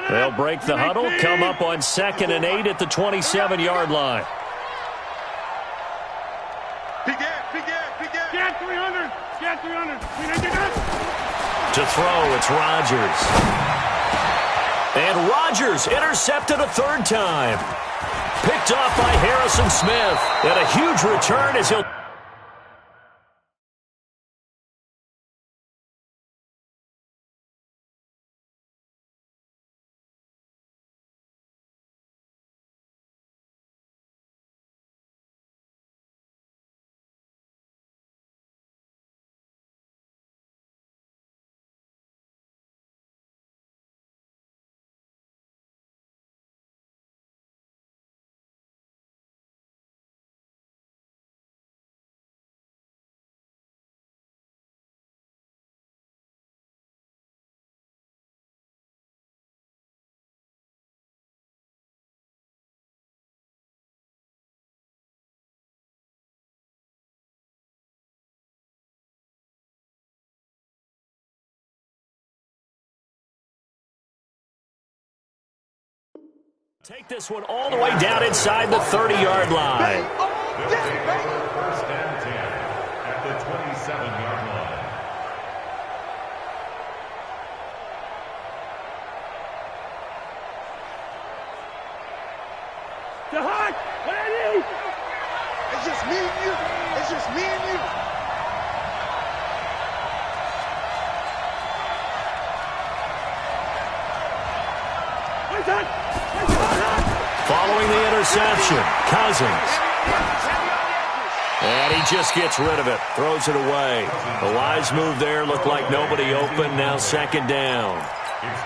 They'll break the huddle, come up on 2nd and 8 at the 27-yard line. Get 300. Get 300. To throw, it's Rodgers. And Rodgers intercepted a 3rd time. Picked off by Harrison Smith. And a huge return as he'll... Take this one all the way down inside the 30-yard line. First and 10 at the 27-yard line. The hot! What I need? It's just me and you. It's just me and you. What's that? Following the interception, Cousins. And he just gets rid of it, throws it away. A wise move there, looked like nobody open, now 2nd down.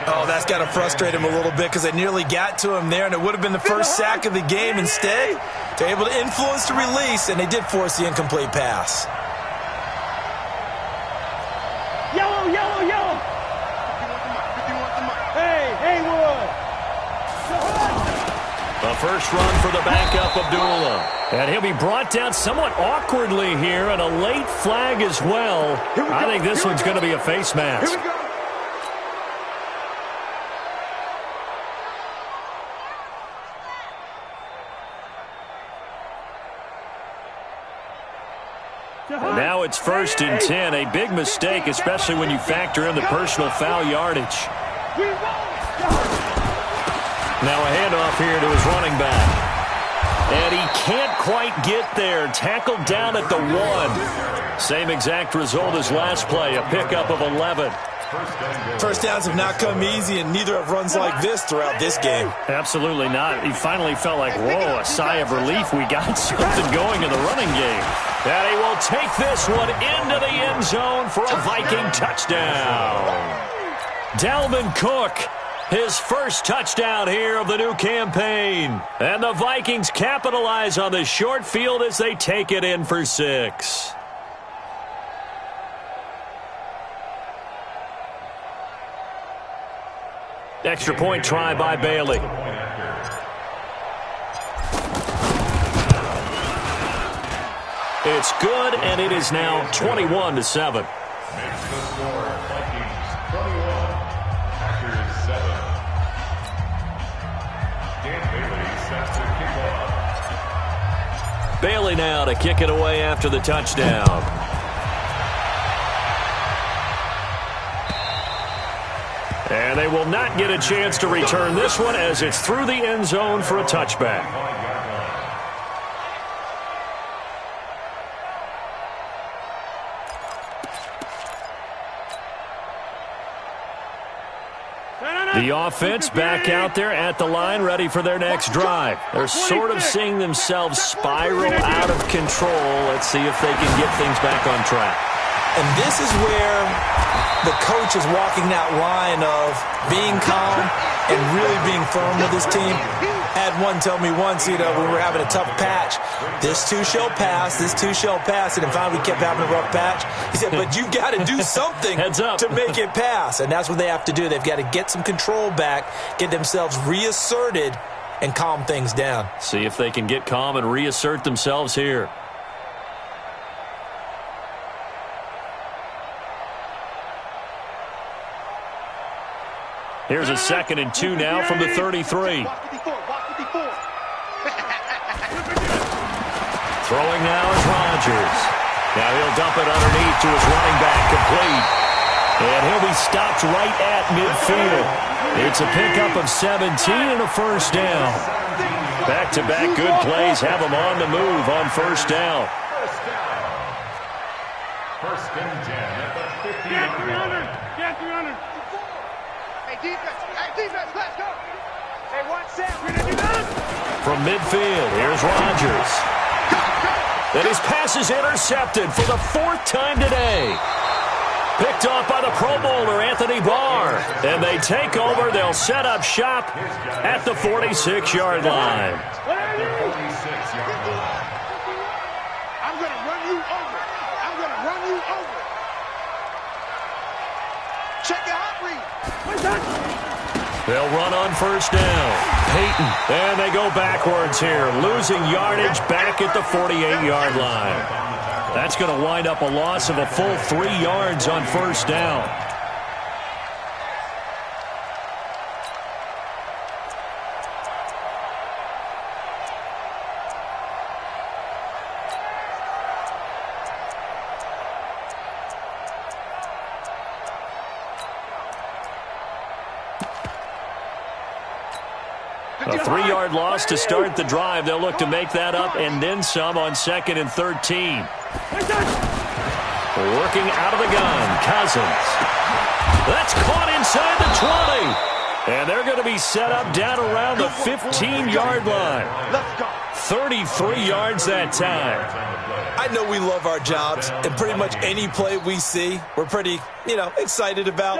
Oh, that's got to frustrate him a little bit because they nearly got to him there, and it would have been the first sack of the game. Instead, they're able to influence the release, and they did force the incomplete pass. Yellow, yellow, yellow. Hey, Wood. A first run for the backup, Abdullah. And he'll be brought down somewhat awkwardly here, and a late flag as well. I think this one's going to be a face mask. And now it's 1st and 10. A big mistake, especially when you factor in the personal foul yardage. Now a handoff here to his running back. And he can't quite get there. Tackled down at the 1. Same exact result as last play, a pickup of 11. First downs have not come easy, and neither have runs like this throughout this game. Absolutely not. He finally felt like, whoa, a sigh of relief. We got something going in the running game. And he will take this one into the end zone for a Viking touchdown. Dalvin Cook, his first touchdown here of the new campaign. And the Vikings capitalize on the short field as they take it in for 6. Extra point try by Bailey. It's good, and it is now 21-7. Makes the score Vikings 21, Packers 7. Dan Bailey sets to kick off. Bailey now to kick it away after the touchdown. And they will not get a chance to return this one as it's through the end zone for a touchback. The offense back out there at the line, ready for their next drive. They're sort of seeing themselves spiral out of control. Let's see if they can get things back on track. And this is where the coach is walking that line of being calm and really being firm with his team. Had one tell me once, when we were having a tough patch, this too shall pass, this too shall pass, and finally we kept having a rough patch. He said, but you've got to do something to make it pass, and that's what they have to do. They've got to get some control back, get themselves reasserted, and calm things down. See if they can get calm and reassert themselves here. Here's a 2nd and 2 now from the 33. Throwing now is Rodgers. Now he'll dump it underneath to his running back, complete. And he'll be stopped right at midfield. It's a pickup of 17 and a first down. Back-to-back good plays have them on the move on first down. First and 10 at the 50. Get 300. Get 300. Hey, defense, let's go. Hey, 1 set. From midfield, here's Rodgers. And his pass is intercepted for the 4th time today. Picked off by the Pro Bowler, Anthony Barr. And they take over. They'll set up shop at the 46-yard line. $46 line. I'm going to run you over. Check your hot read. They'll run on first down. Peyton. And they go backwards here, losing yardage back at the 48-yard line. That's going to wind up a loss of a full 3 yards on first down. A 3-yard loss to start the drive. They'll look to make that up and then some on 2nd and 13. Working out of the gun, Cousins. That's caught inside the 20. And they're going to be set up down around the 15-yard line. 33 yards that time. I know we love our jobs, and pretty much any play we see, we're pretty, excited about.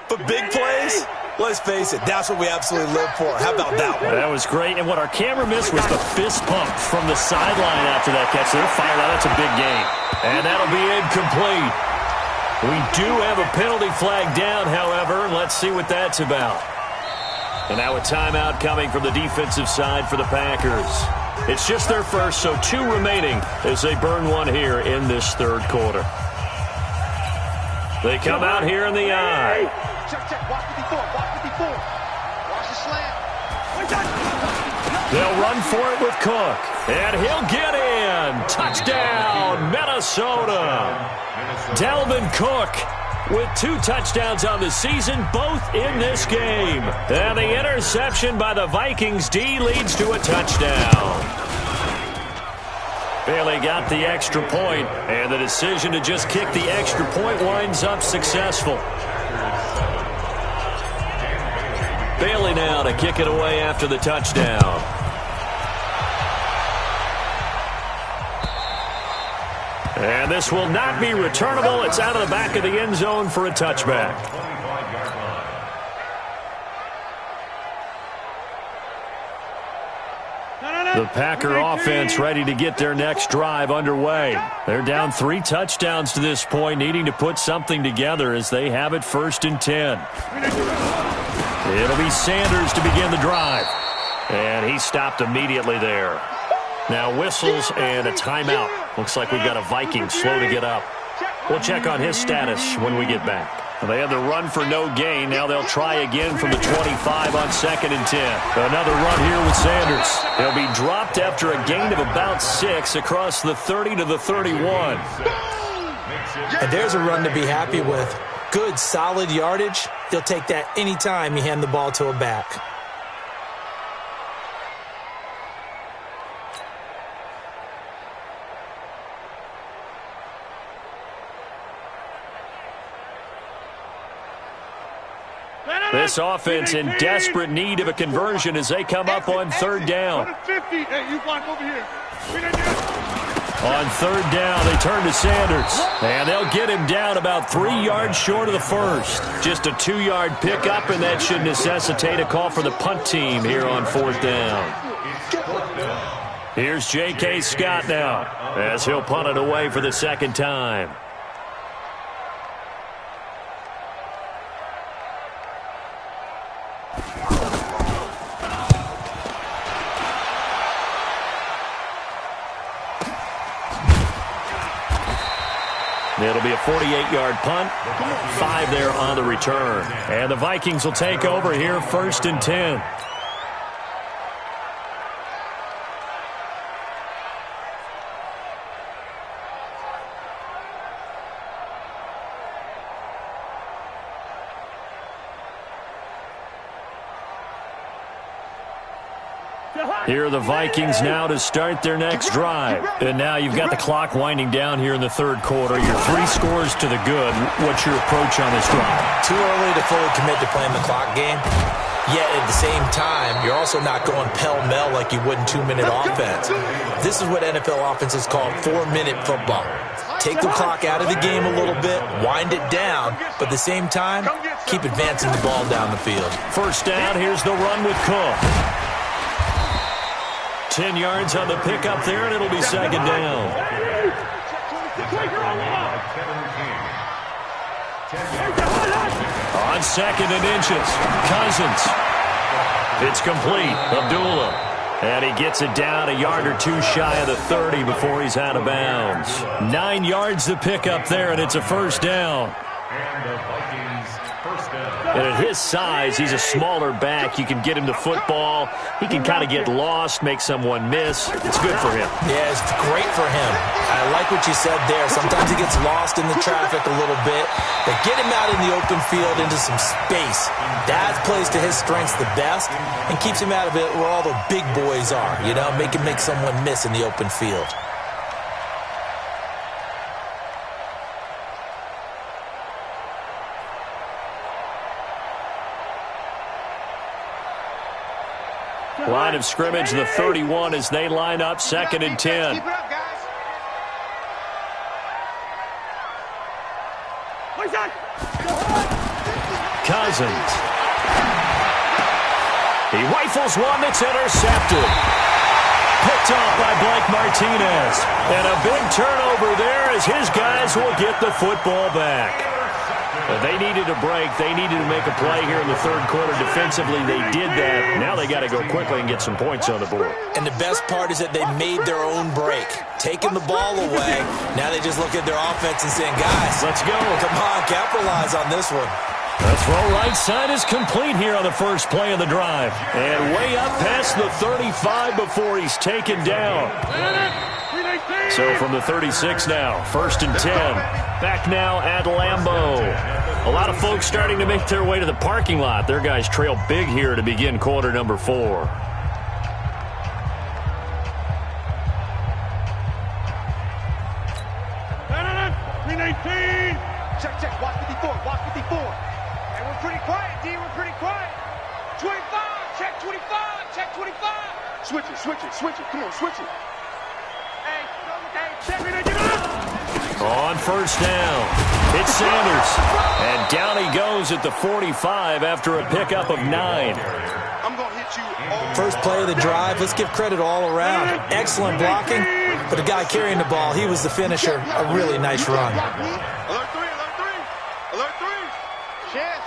But big plays, let's face it, that's what we absolutely live for. How about that one? That was great. And what our camera missed was the fist pump from the sideline after that catch. They're fired out. That's a big game. And that'll be incomplete. We do have a penalty flag down, however. Let's see what that's about. And now a timeout coming from the defensive side for the Packers. It's just their first, so 2 remaining as they burn one here in this 3rd quarter. They come out here in the eye. Check. Watch 54. Watch the slant. They'll run for it with Cook. And he'll get in. Touchdown, Minnesota. Dalvin Cook with 2 touchdowns on the season, both in this game. And the interception by the Vikings D leads to a touchdown. Bailey got the extra point, and the decision to just kick the extra point winds up successful. Bailey now to kick it away after the touchdown. And this will not be returnable. It's out of the back of the end zone for a touchback. The Packer offense ready to get their next drive underway. They're down 3 touchdowns to this point, needing to put something together as they have it 1st and 10. It'll be Sanders to begin the drive. And he stopped immediately there. Now whistles and a timeout. Looks like we've got a Viking slow to get up. We'll check on his status when we get back. They had the run for no gain. Now they'll try again from the 25 on 2nd and 10. Another run here with Sanders. He'll be dropped after a gain of about 6 across the 30 to the 31. And there's a run to be happy with. Good, solid yardage. He'll take that anytime you hand the ball to a back. This offense in desperate need of a conversion as they come up on 3rd down. Hey, you block over here. On 3rd down, they turn to Sanders. And they'll get him down about 3 yards short of the first. Just a 2-yard pickup, and that should necessitate a call for the punt team here on 4th down. Here's J.K. Scott now as he'll punt it away for the 2nd time. It'll be a 48-yard punt, 5 there on the return. And the Vikings will take over here, 1st and 10. Here are the Vikings now to start their next drive. And now you've got the clock winding down here in the 3rd quarter. You're 3 scores to the good. What's your approach on this drive? Too early to fully commit to playing the clock game. Yet at the same time, you're also not going pell-mell like you would in 2-minute offense. This is what NFL offenses call 4-minute football. Take the clock out of the game a little bit, wind it down, but at the same time, keep advancing the ball down the field. 1st down, here's the run with Cook. 10 yards on the pickup there, and it'll be 2nd down. On 2nd and inches, Cousins. It's complete. Abdullah. And he gets it down a yard or 2 shy of the 30 before he's out of bounds. 9 yards to pick up there, and it's a 1st down. And the Vikings first down. And at his size, he's a smaller back. You can get him to football. He can kind of get lost, make someone miss. It's good for him. Yeah, it's great for him. I like what you said there. Sometimes he gets lost in the traffic a little bit. But get him out in the open field into some space. That plays to his strengths the best and keeps him out of it where all the big boys are. You know, make him make someone miss in the open field. Line of scrimmage, the 31 as they line up, 2nd and 10. Keep it up, guys. Cousins. He rifles one that's intercepted. Picked off by Blake Martinez. And a big turnover there as his guys will get the football back. They needed a break. They needed to make a play here in the 3rd quarter. Defensively, they did that. Now they got to go quickly and get some points on the board. And the best part is that they made their own break. Taking the ball away. Now they just look at their offense and saying, guys, let's go. Come on, capitalize on this one. The throw right side is complete here on the first play of the drive. And way up past the 35 before he's taken down. So from the 36 now, 1st and 10. Back now at Lambeau. A lot of folks starting to make their way to the parking lot. Their guys trail big here to begin quarter number 4. Check. Watch 54. Watch 54. Hey, we're pretty quiet, D. We're pretty quiet. 25. Check 25. Check 25. Switch it. Come on, switch it. Hey, check it. On 1st down, it's Sanders. And down he goes at the 45 after a pickup of 9. I'm going to hit you all. First play of the drive, let's give credit all around. Excellent blocking, but the guy carrying the ball, he was the finisher. A really nice run. Alert 3. Share.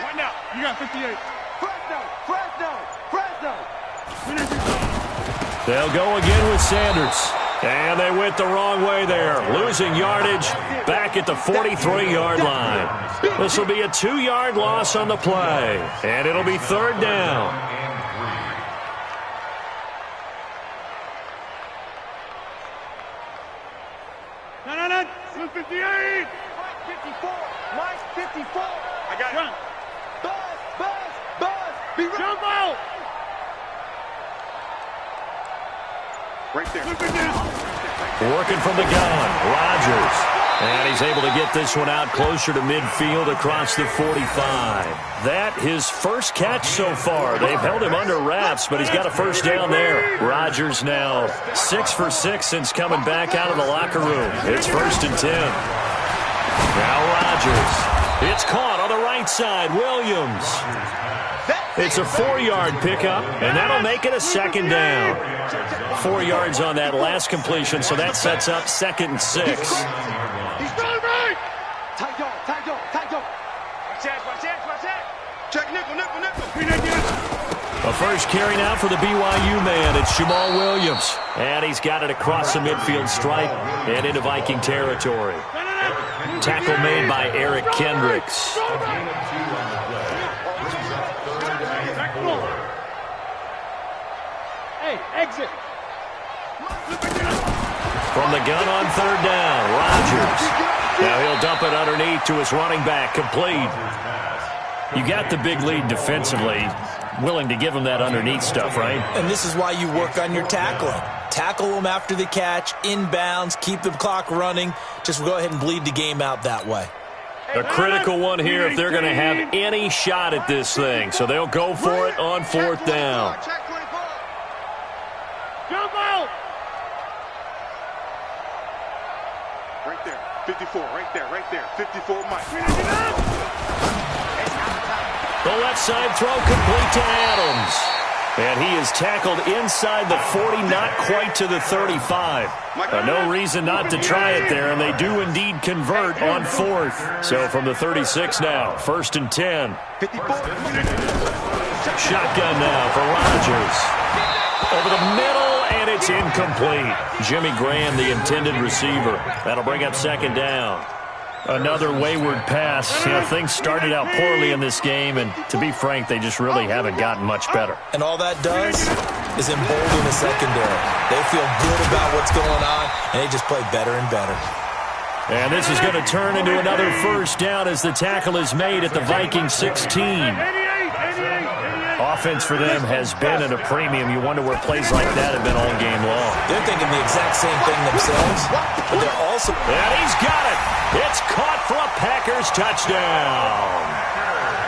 Right now, you got 58. Fresno. They'll go again with Sanders. And they went the wrong way there. Losing yardage back at the 43-yard line. This will be a 2-yard loss on the play. And it'll be 3rd down. No. 58. Mike 54. I got it. Buzz. Be ready. Jump out. Right there. Working from the gun, Rodgers. And he's able to get this one out closer to midfield across the 45. That his first catch so far. They've held him under wraps, but he's got a 1st down there. Rodgers now 6 for 6 since coming back out of the locker room. It's 1st and 10. Now Rodgers. It's caught on the right side. Williams. It's a 4-yard pickup, and that'll make it a 2nd down. 4 yards on that last completion, so that sets up 2nd and 6. He's going right. Tight dog. Watch that. Check nickel. A first carry now for the BYU man. It's Jamal Williams. And he's got it across the midfield stripe and into Viking territory. Tackle made by Eric Kendricks. Hey, exit. From the gun on third down, Rodgers. Now he'll dump it underneath to his running back, complete. You got the big lead defensively. Willing to give him that underneath stuff, right? And this is why you work on your tackling. Tackle them after the catch, inbounds, keep the clock running. Just go ahead and bleed the game out that way. A critical one here if they're going to have any shot at this thing. So they'll go for it on fourth down. Jump out. Right there. 54, right there. 54, Mike. The left side throw complete to Adams. And he is tackled inside the 40, not quite to the 35. No reason not to try it there, and they do indeed convert on fourth. So from the 36 now, 1st and 10. Shotgun now for Rodgers. Over the middle, and it's incomplete. Jimmy Graham, the intended receiver. That'll bring up 2nd down. Another wayward pass. You know, things started out poorly in this game, and to be frank, they just really haven't gotten much better. And all that does is embolden the secondary. They feel good about what's going on, and they just play better and better. And this is going to turn into another 1st down as the tackle is made at the Viking 16. Offense for them has been at a premium. You wonder where plays like that have been all game long. They're thinking the exact same thing themselves, but they're also... And he's got it. It's caught for a Packers touchdown.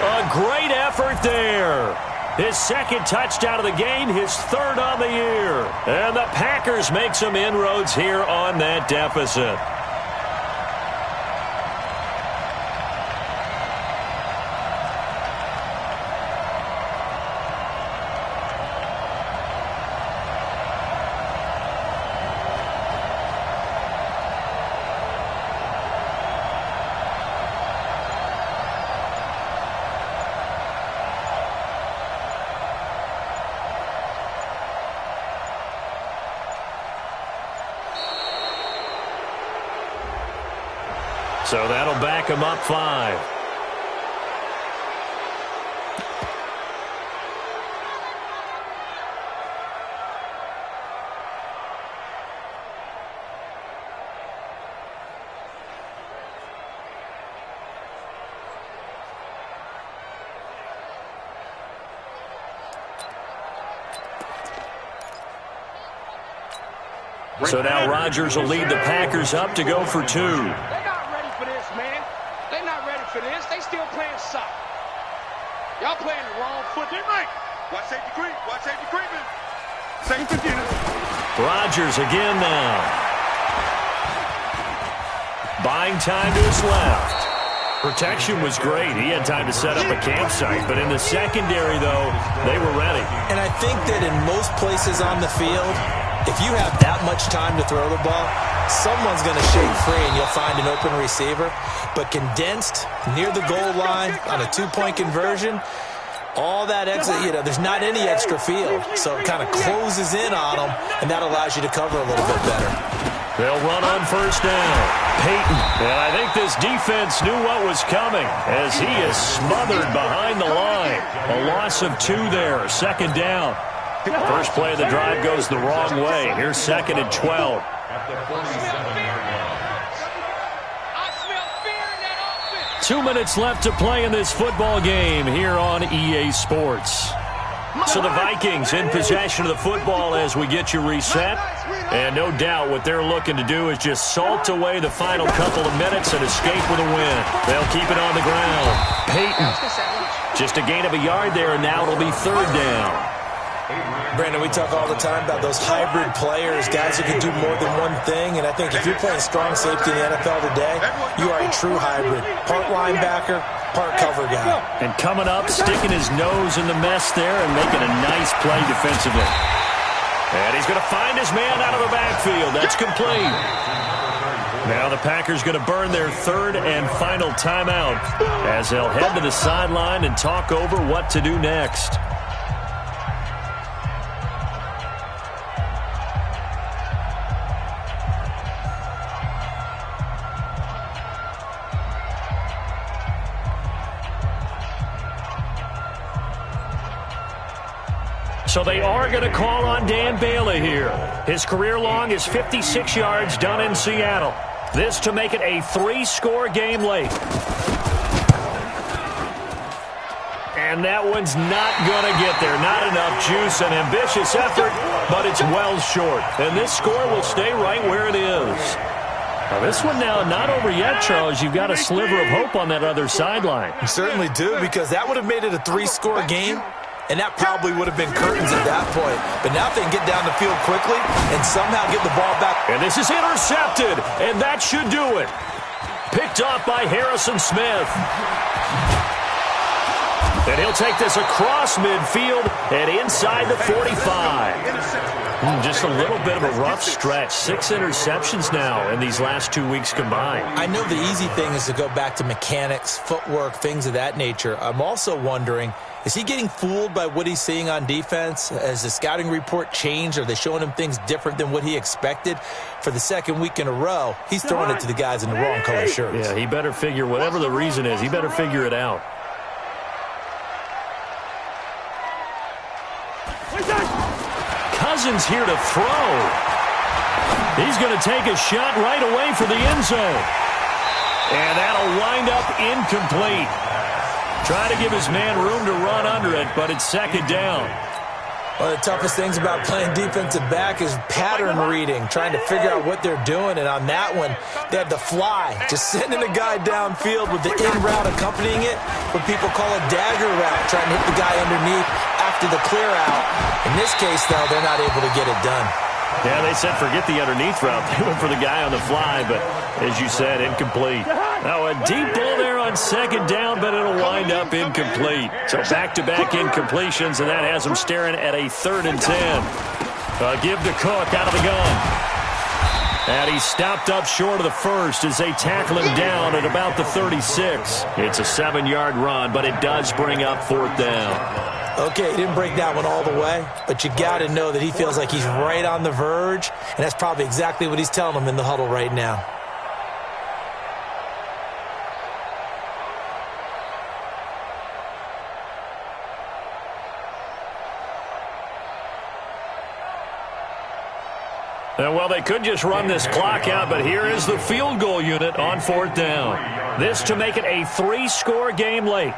A great effort there. His 2nd touchdown of the game, his 3rd on the year. And the Packers make some inroads here on that deficit. So that'll back him up 5. So now Rodgers will lead the Packers up to go for 2. They still playing soft. Y'all playing the wrong foot. They right. Watch safety creep. Watch safety creeping. Second 15. Rodgers again now. Buying time to his left. Protection was great. He had time to set up a campsite. But in the secondary, though, they were ready. And I think that in most places on the field, if you have that much time to throw the ball, someone's going to shake free and you'll find an open receiver. But condensed near the goal line on a 2-point conversion, all that exit, there's not any extra field. So it kind of closes in on them, and that allows you to cover a little bit better. They'll run on 1st down. Peyton. And I think this defense knew what was coming as he is smothered behind the line. A loss of 2 there. 2nd down. First play of the drive goes the wrong way. Here's 2nd and 12. At the 47-yard line. 2 minutes left to play in this football game here on EA Sports. So the Vikings in possession of the football as we get you reset. And no doubt what they're looking to do is just salt away the final couple of minutes and escape with a win. They'll keep it on the ground. Peyton. Just a gain of a yard there, and now it'll be 3rd down. Brandon, we talk all the time about those hybrid players, guys who can do more than one thing. And I think if you're playing strong safety in the NFL today, you are a true hybrid. Part linebacker, part cover guy. And coming up, sticking his nose in the mess there and making a nice play defensively. And he's going to find his man out of the backfield. That's complete. Now the Packers going to burn their 3rd and final timeout as they'll head to the sideline and talk over what to do next. So they are going to call on Dan Bailey here. His career long is 56 yards done in Seattle. This to make it a 3-score game late. And that one's not going to get there. Not enough juice, an ambitious effort, but it's well short. And this score will stay right where it is. Now this one now not over yet, Charles. You've got a sliver of hope on that other sideline. You certainly do, because that would have made it a 3-score game, and that probably would have been curtains at that point. But now if they can get down the field quickly and somehow get the ball back. And this is intercepted, and that should do it. Picked off by Harrison Smith. And he'll take this across midfield and inside the 45. Just a little bit of a rough stretch. 6 interceptions now in these last 2 weeks combined. I know the easy thing is to go back to mechanics, footwork, things of that nature. I'm also wondering, is he getting fooled by what he's seeing on defense? Has the scouting report changed? Are they showing him things different than what he expected? For the second week in a row, he's throwing it to the guys in the wrong color shirts. Yeah, he better figure, whatever the reason is, he better figure it out. Cousins here to throw. He's going to take a shot right away for the end zone. And that'll wind up incomplete. Try to give his man room to run under it, but it's second down. One of the toughest things about playing defensive back is pattern reading, trying to figure out what they're doing. And on that one, they had the fly, just sending a guy downfield with the in route accompanying it, what people call a dagger route, trying to hit the guy underneath after the clear out. In this case, though, they're not able to get it done. Yeah, they said forget the underneath route. They went for the guy on the fly, but as you said, incomplete. Now a deep ball there on second down, but it'll wind up incomplete. So back-to-back incompletions, and that has them staring at a 3rd and 10. Give to Cook out of the gun. And he's stopped up short of the first as they tackle him down at about the 36. It's a 7-yard run, but it does bring up 4th down. Okay, he didn't break that one all the way, but you got to know that he feels like he's right on the verge, and that's probably exactly what he's telling them in the huddle right now. Well, they could just run this clock out, but here is the field goal unit on 4th down. This to make it a 3-score game late.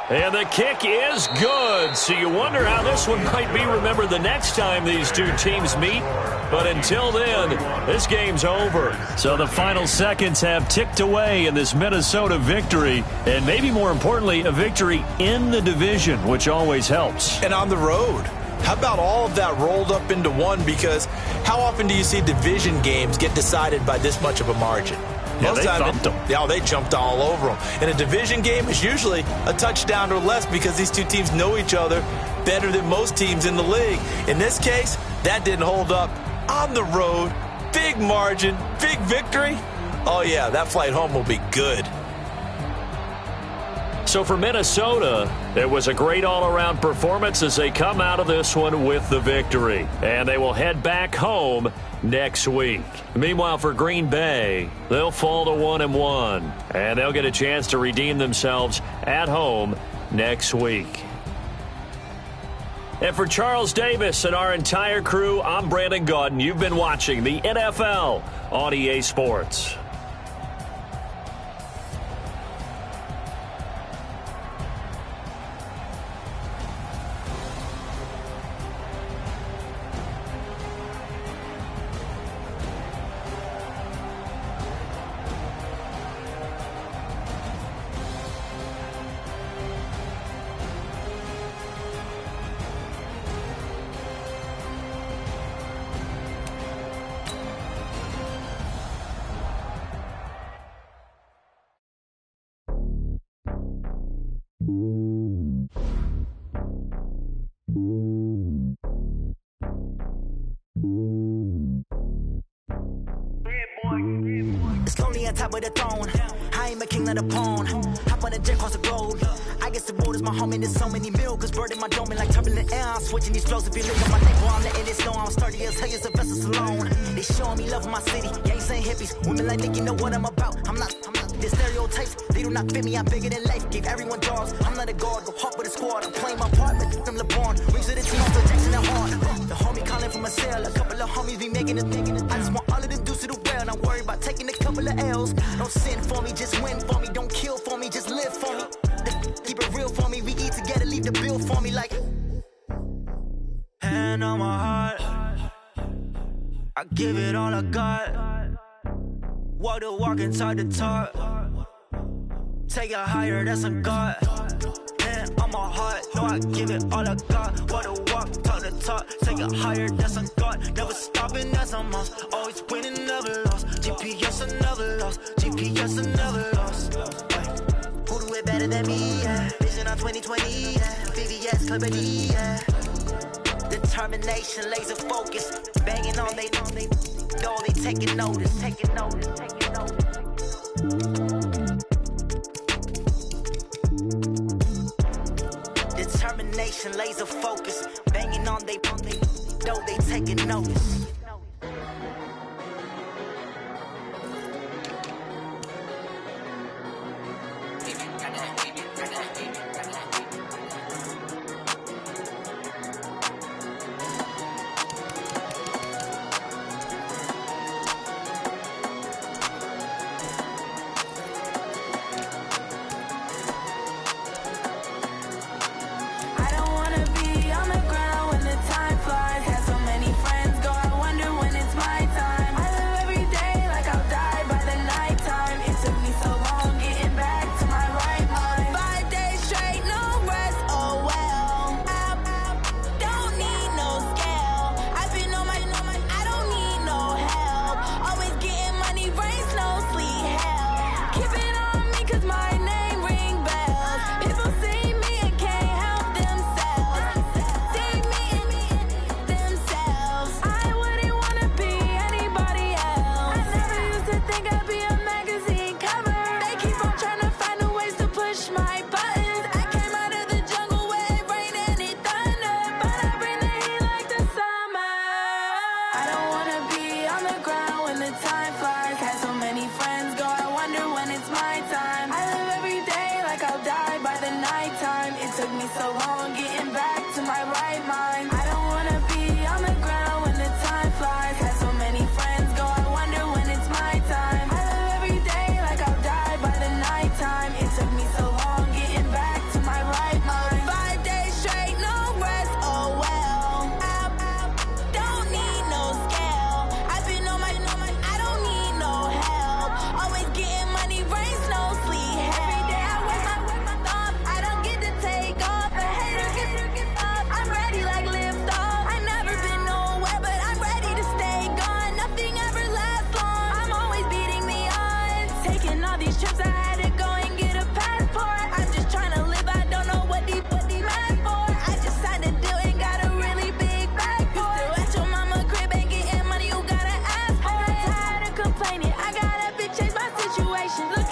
And the kick is good. So you wonder how this one might be remembered the next time these two teams meet. But until then, this game's over. So the final seconds have ticked away in this Minnesota victory. And maybe more importantly, a victory in the division, which always helps. And on the road. How about all of that rolled up into one? Because how often do you see division games get decided by this much of a margin? Yeah, they thumped them. Yeah, they jumped all over them. In a division game, it's usually a touchdown or less because these two teams know each other better than most teams in the league. In this case, that didn't hold up. On the road, big margin, big victory. Oh, yeah, that flight home will be good. So for Minnesota, it was a great all-around performance as they come out of this one with the victory. And they will head back home next week. Meanwhile, for Green Bay, they'll fall to 1-1. And they'll get a chance to redeem themselves at home next week. And for Charles Davis and our entire crew, I'm Brandon Gaudin. You've been watching the NFL on EA Sports. It's lonely on top of the throne. I ain't a king of the pawn. Hop on the jet across the road. I guess the road is my home and there's so many mil. Cause bird in my dome and like turbulent air. I'm switching these flows. If you look at my neck, boy, I'm letting this know I'm sturdy as hell as a vessel alone. They showing me love in my city. Gangs ain't hippies. Women like Nick, you know what I'm about. I'm not. The stereotypes, they do not fit me. I'm bigger than life. Gave everyone dogs. I'm not a guard. Go hard with a squad. I'm playing my part. But them LeBron. Rings of the team. I'm Jackson and hard. The homie calling from a cell. A couple of homies be making a thing. I just want all of them dudes to the well. Not worry about taking a couple of L's. Don't sin for me. Just win for me. Don't kill for me. Just live for me. Keep it real for me. We eat together. Leave the bill for me. Like hand on my heart. I give it all I got. Walk the walk and talk the talk. Take it higher, that's a God. Hand on my heart, no, I give it all I got. Walk the walk, talk the talk. Take it higher, that's a God. Never stopping, that's a must. Always winning, never lost. GPS, I never lost. GPS, I never lost. Who do it better than me? Yeah. Vision on 2020, yeah. VVS, Liberty, yeah. Determination, laser focus. Banging on they know they taking notice. Taking notice, taking notice. Determination, laser focus. Banging on they know they taking notice. Look